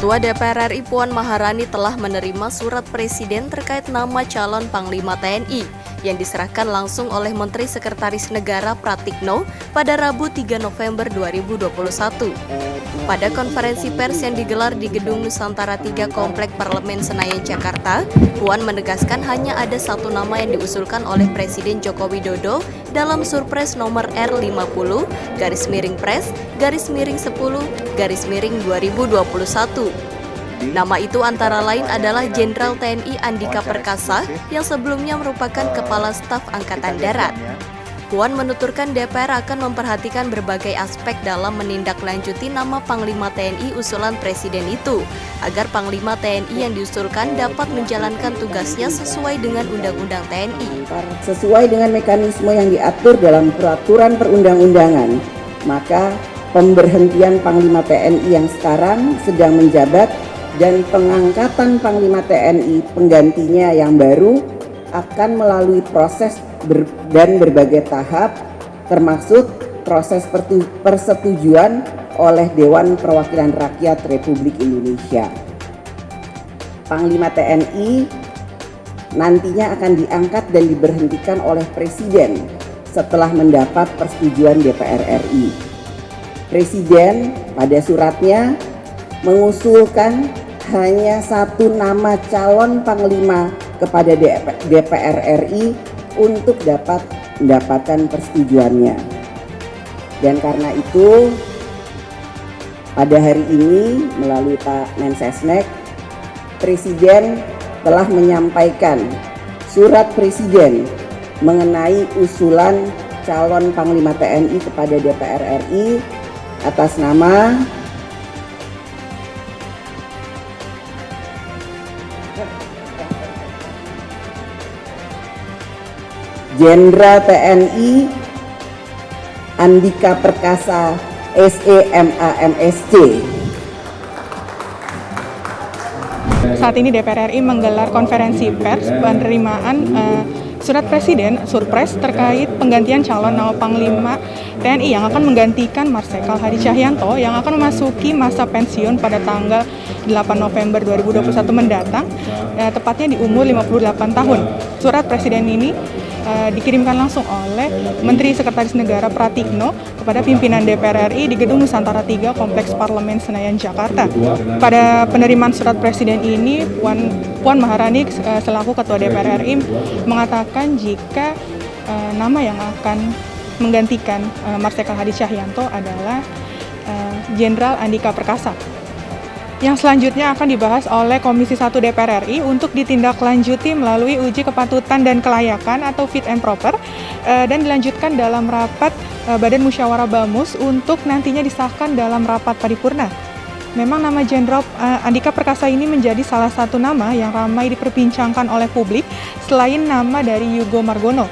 Ketua DPR RI Puan Maharani telah menerima surat Presiden terkait nama calon Panglima TNI yang diserahkan langsung oleh Menteri Sekretaris Negara Pratikno pada Rabu 3 November 2021. Pada konferensi pers yang digelar di Gedung Nusantara 3 Komplek Parlemen Senayan, Jakarta, Puan menegaskan hanya ada satu nama yang diusulkan oleh Presiden Joko Widodo dalam Surpres nomor R50-Pres-10-2021. Nama itu antara lain adalah Jenderal TNI Andika Perkasa yang sebelumnya merupakan Kepala Staf Angkatan Darat. Puan menuturkan DPR akan memperhatikan berbagai aspek dalam menindaklanjuti nama Panglima TNI usulan Presiden itu, agar Panglima TNI yang diusulkan dapat menjalankan tugasnya sesuai dengan Undang-Undang TNI. Sesuai dengan mekanisme yang diatur dalam peraturan perundang-undangan, maka pemberhentian Panglima TNI yang sekarang sedang menjabat dan pengangkatan Panglima TNI penggantinya yang baru akan melalui proses dan berbagai tahap, termasuk proses persetujuan oleh Dewan Perwakilan Rakyat Republik Indonesia. Panglima TNI nantinya akan diangkat dan diberhentikan oleh Presiden setelah mendapat persetujuan DPR RI. Presiden pada suratnya mengusulkan hanya satu nama calon Panglima kepada DPR RI untuk dapat mendapatkan persetujuannya. Dan karena itu pada hari ini melalui Pak Mensesnek, Presiden telah menyampaikan surat Presiden mengenai usulan calon Panglima TNI kepada DPR RI atas nama Jenderal TNI Andika Perkasa SEMAMSC. Saat ini DPR RI menggelar konferensi pers penerimaan surat Presiden Surpres terkait penggantian calon nama Panglima TNI yang akan menggantikan Marsikal Hadi Cahyanto yang akan memasuki masa pensiun pada tanggal 8 November 2021 mendatang, tepatnya di umur 58 tahun. Surat Presiden ini dikirimkan langsung oleh Menteri Sekretaris Negara Pratikno kepada pimpinan DPR RI di Gedung Nusantara 3 Kompleks Parlemen Senayan, Jakarta. Pada penerimaan surat Presiden ini, Puan Maharani selaku Ketua DPR RI mengatakan jika nama yang akan menggantikan Marsikal Hadi Cahyanto adalah Jenderal Andika Perkasa. Yang selanjutnya akan dibahas oleh Komisi 1 DPR RI untuk ditindaklanjuti melalui uji kepatutan dan kelayakan atau fit and proper dan dilanjutkan dalam rapat Badan Musyawarah Bamus untuk nantinya disahkan dalam rapat paripurna. Memang nama Jenderal Andika Perkasa ini menjadi salah satu nama yang ramai diperbincangkan oleh publik selain nama dari Yugo Margono.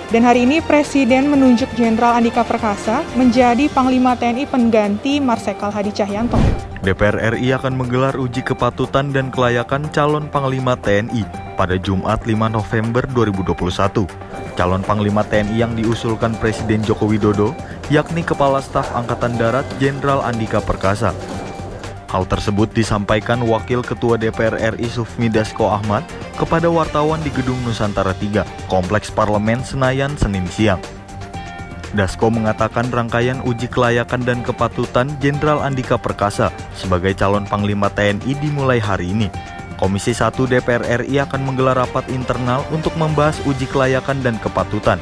Dan hari ini Presiden menunjuk Jenderal Andika Perkasa menjadi Panglima TNI pengganti Marsikal Hadi Cahyanto. DPR RI akan menggelar uji kepatutan dan kelayakan calon Panglima TNI pada Jumat 5 November 2021. Calon Panglima TNI yang diusulkan Presiden Joko Widodo yakni Kepala Staf Angkatan Darat Jenderal Andika Perkasa. Hal tersebut disampaikan Wakil Ketua DPR RI Sufmi Dasko Ahmad kepada wartawan di Gedung Nusantara 3, Kompleks Parlemen Senayan, Senin siang. Dasko mengatakan rangkaian uji kelayakan dan kepatutan Jenderal Andika Perkasa sebagai calon Panglima TNI dimulai hari ini. Komisi 1 DPR RI akan menggelar rapat internal untuk membahas uji kelayakan dan kepatutan.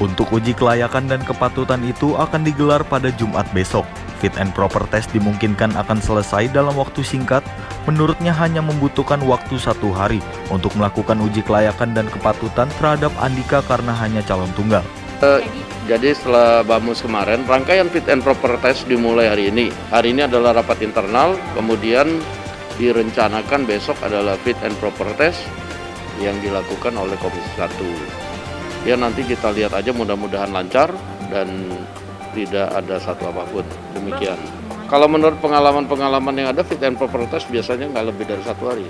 Untuk uji kelayakan dan kepatutan itu akan digelar pada Jumat besok. Fit and proper test dimungkinkan akan selesai dalam waktu singkat. Menurutnya hanya membutuhkan waktu 1 hari untuk melakukan uji kelayakan dan kepatutan terhadap Andika karena hanya calon tunggal. Jadi setelah Bamus kemarin, rangkaian fit and proper test dimulai hari ini. Hari ini adalah rapat internal, kemudian direncanakan besok adalah fit and proper test yang dilakukan oleh Komisi 1. Ya nanti kita lihat aja, mudah-mudahan lancar dan tidak ada satu apapun. Demikian. Kalau menurut pengalaman yang ada, fit and proper test biasanya nggak lebih dari 1 hari.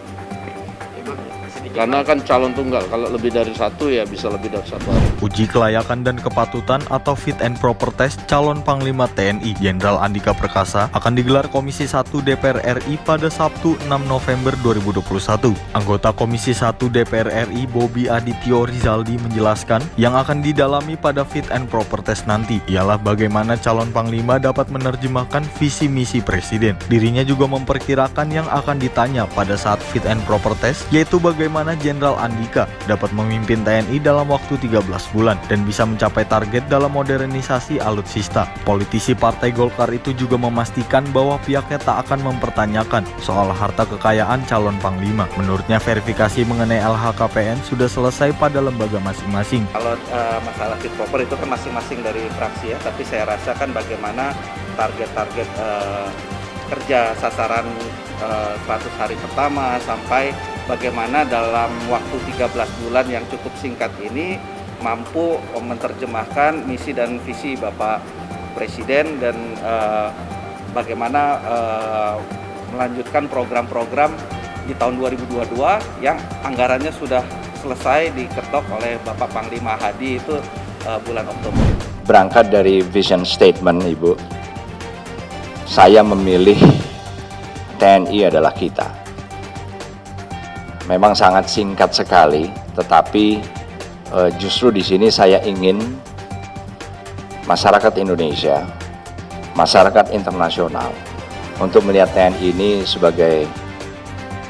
Karena kan calon tunggal, kalau lebih dari satu ya bisa lebih dari satu hari. Uji kelayakan dan kepatutan atau fit and proper test calon Panglima TNI Jenderal Andika Perkasa akan digelar Komisi 1 DPR RI pada Sabtu 6 November 2021. Anggota Komisi 1 DPR RI Bobi Adityo Rizaldi menjelaskan yang akan didalami pada fit and proper test nanti ialah bagaimana calon Panglima dapat menerjemahkan visi misi Presiden. Dirinya juga memperkirakan yang akan ditanya pada saat fit and proper test yaitu bagaimana Jenderal Andika dapat memimpin TNI dalam waktu 13 bulan dan bisa mencapai target dalam modernisasi alutsista. Politisi Partai Golkar itu juga memastikan bahwa pihaknya tak akan mempertanyakan soal harta kekayaan calon Panglima. Menurutnya verifikasi mengenai LHKPN sudah selesai pada lembaga masing-masing. Kalau masalah fit proper itu kan masing-masing dari fraksi ya, tapi saya rasa kan bagaimana target-target kerja sasaran 100 hari pertama sampai bagaimana dalam waktu 13 bulan yang cukup singkat ini mampu menerjemahkan misi dan visi Bapak Presiden dan bagaimana melanjutkan program-program di tahun 2022 yang anggarannya sudah selesai diketok oleh Bapak Panglima Hadi itu bulan Oktober. Berangkat dari vision statement Ibu, saya memilih TNI adalah kita. Memang sangat singkat sekali, tetapi justru di sini saya ingin masyarakat Indonesia, masyarakat internasional untuk melihat TNI ini sebagai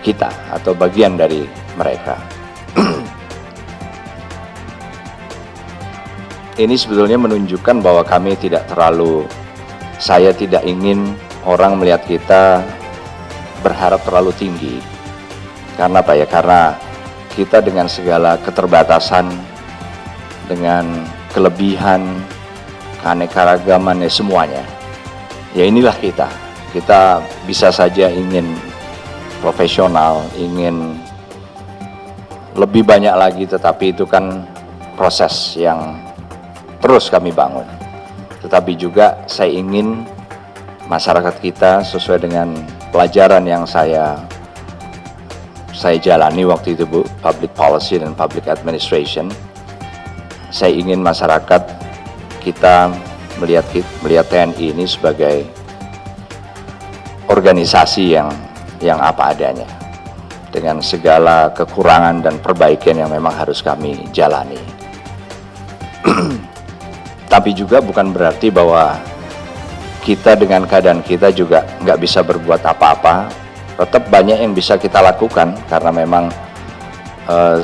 kita atau bagian dari mereka. Ini sebetulnya menunjukkan bahwa kami tidak saya tidak ingin orang melihat kita berharap terlalu tinggi. Karena apa ya? Karena kita dengan segala keterbatasan, dengan kelebihan, keanekaragaman semuanya. Ya inilah kita. Kita bisa saja ingin profesional, ingin lebih banyak lagi, tetapi itu kan proses yang terus kami bangun. Tetapi juga saya ingin masyarakat kita sesuai dengan pelajaran yang saya jalani waktu itu Bu, Public Policy dan Public Administration. Saya ingin masyarakat kita melihat TNI ini sebagai organisasi yang apa adanya, dengan segala kekurangan dan perbaikan yang memang harus kami jalani. Tapi juga bukan berarti bahwa kita dengan keadaan kita juga nggak bisa berbuat apa-apa. Tetap banyak yang bisa kita lakukan karena memang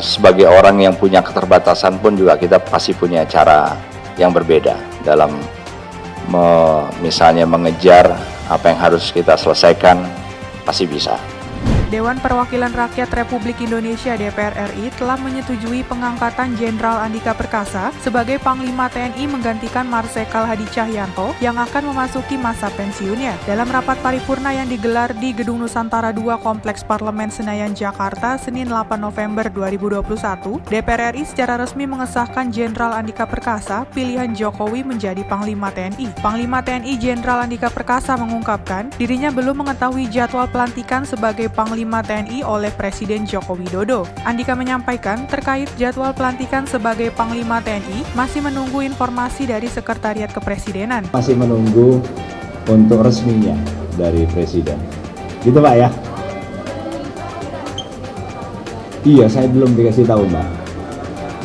sebagai orang yang punya keterbatasan pun juga kita pasti punya cara yang berbeda dalam misalnya mengejar apa yang harus kita selesaikan, pasti bisa. Dewan Perwakilan Rakyat Republik Indonesia DPR RI telah menyetujui pengangkatan Jenderal Andika Perkasa sebagai Panglima TNI menggantikan Marsikal Hadi Cahyanto yang akan memasuki masa pensiunnya. Dalam rapat paripurna yang digelar di Gedung Nusantara II Kompleks Parlemen Senayan, Jakarta, Senin 8 November 2021, DPR RI secara resmi mengesahkan Jenderal Andika Perkasa pilihan Jokowi menjadi Panglima TNI. Panglima TNI Jenderal Andika Perkasa mengungkapkan dirinya belum mengetahui jadwal pelantikan sebagai Panglima TNI oleh Presiden Joko Widodo. Andika menyampaikan terkait jadwal pelantikan sebagai Panglima TNI masih menunggu informasi dari Sekretariat Kepresidenan. Masih menunggu untuk resminya dari Presiden. Gitu Pak ya? Iya, saya belum dikasih tahu Mbak.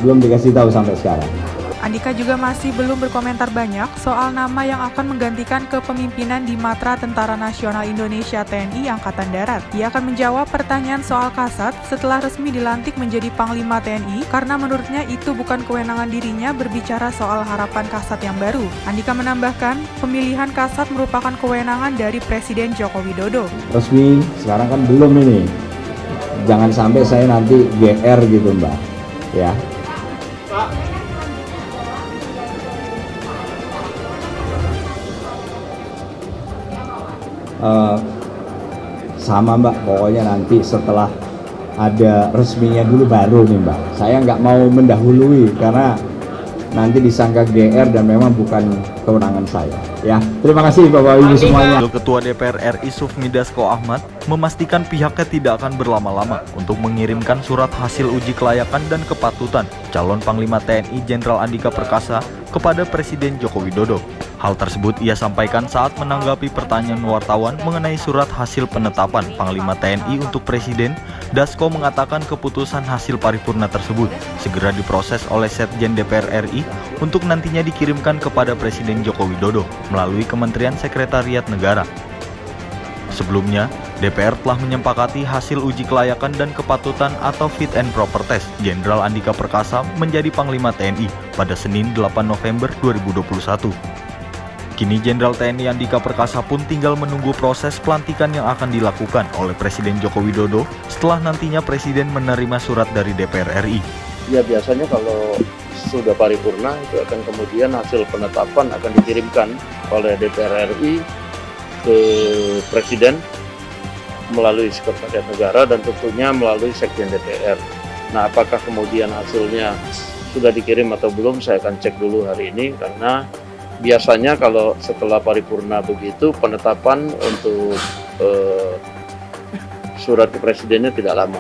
Belum dikasih tahu sampai sekarang. Andika juga masih belum berkomentar banyak soal nama yang akan menggantikan kepemimpinan di Matra Tentara Nasional Indonesia TNI Angkatan Darat. Dia akan menjawab pertanyaan soal Kasat setelah resmi dilantik menjadi Panglima TNI karena menurutnya itu bukan kewenangan dirinya berbicara soal harapan Kasat yang baru. Andika menambahkan, pemilihan Kasat merupakan kewenangan dari Presiden Joko Widodo. Resmi sekarang kan belum ini. Jangan sampai saya nanti GR gitu Mbak. Ya. Sama Mbak, pokoknya nanti setelah ada resminya dulu baru nih Mbak. Saya nggak mau mendahului karena nanti disangka GR dan memang bukan kewenangan saya. Ya, terima kasih Bapak Ibu semuanya. Wakil Ketua DPR RI Sufmi Dasko Ahmad memastikan pihaknya tidak akan berlama-lama untuk mengirimkan surat hasil uji kelayakan dan kepatutan calon Panglima TNI Jenderal Andika Perkasa kepada Presiden Joko Widodo. Hal tersebut ia sampaikan saat menanggapi pertanyaan wartawan mengenai surat hasil penetapan Panglima TNI untuk Presiden. Dasko mengatakan keputusan hasil paripurna tersebut segera diproses oleh Setjen DPR RI untuk nantinya dikirimkan kepada Presiden Joko Widodo melalui Kementerian Sekretariat Negara. Sebelumnya, DPR telah menyepakati hasil uji kelayakan dan kepatutan atau fit and proper test Jenderal Andika Perkasa menjadi Panglima TNI pada Senin 8 November 2021. Kini Jenderal TNI Andika Perkasa pun tinggal menunggu proses pelantikan yang akan dilakukan oleh Presiden Joko Widodo setelah nantinya Presiden menerima surat dari DPR RI. Ya biasanya kalau sudah paripurna itu akan kemudian hasil penetapan akan dikirimkan oleh DPR RI ke Presiden melalui Sekretariat Negara dan tentunya melalui Sekjen DPR. Nah, apakah kemudian hasilnya sudah dikirim atau belum, saya akan cek dulu hari ini, karena biasanya kalau setelah paripurna begitu penetapan untuk surat ke Presidennya tidak lama.